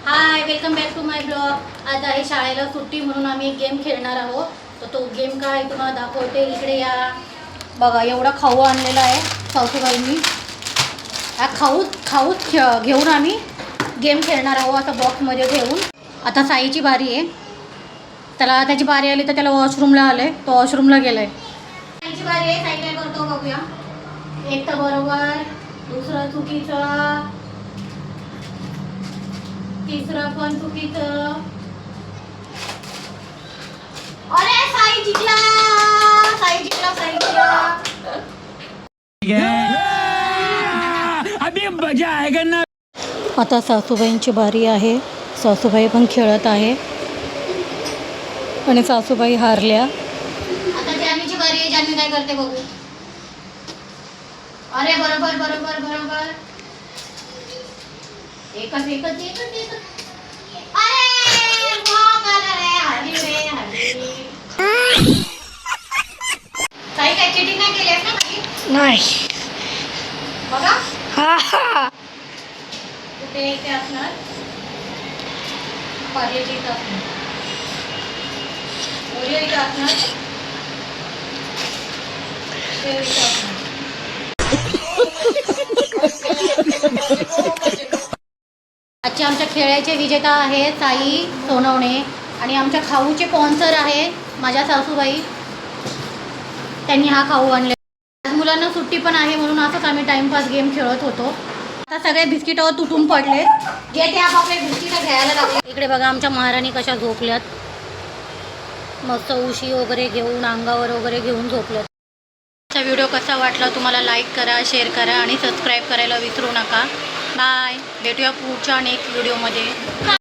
High, welcome back to my blog. आज आहे शाळेला सुट्टी म्हणून आम्ही एक गेम खेळणार आहोत। तर तो गेम काय आहे तुम्हाला दाखवते। इकडे या बघा, एवढा खाऊ आणलेला आहे सासूबाईंनी। हा खाऊच घेऊन आम्ही गेम खेळणार आहोत आता बॉक्समध्ये ठेवून। आता साईची बारी आहे, त्याची बारी आली तर त्याला वॉशरूमला आले, तो वॉशरूमला गेलाय। साईची बारी आहे, साई काय करतो बघूया। एक तर बरोबर, दुसरं चुकीचं, तिसरं पण चुकीचं। अरे साई जिंकला, साई जिंकला, साई जिंकला। अभी मजा आएगा ना। आता सासूबाईंची बारी आहे, सासूबाई पण खेळत आहे आणि सासूबाई हारल्या। आता जानवीची बारी आहे, जानवी काय करते बघू। अरे बरोबर बरोबर बरोबर, एकच एकच एकच एकच। अरे मग आला रे, हरली रे हरली। काही काय चिटिंग नाही केली ना माझी? नाही। बघा हा कुठे इथे असणार, पार्लेजी इथं असणार, ओरिओ इथं असणार, शेव इथं असणार। आजचे आमच्या खेळाचे विजेता आहेत साई सोनवणे आणि आमच्या खाऊचे स्पॉन्सर आहे माझ्या सासूबाई, त्यांनी हा खाऊ आणले। आज मुलांना सुट्टी पण आहे म्हणून असंच आम्ही टाइमपास गेम खेळत होतो। आता सगळे बिस्किटावर तुटून पडले, जे ते आपापले बिस्किट घ्यायला लागले। इकडे बघा आमच्या महाराणी कशा झोपल्यात, मस्त उशी वगैरे घेऊन, अंगावर वगैरे घेऊन झोपल्यात। आजचा व्हिडिओ कसा वाटला तुम्हाला लाईक करा, शेअर करा आणि सबस्क्राईब करायला विसरू नका। बाय, भेटूया पुढच्या नेक्स्ट व्हिडिओमध्ये।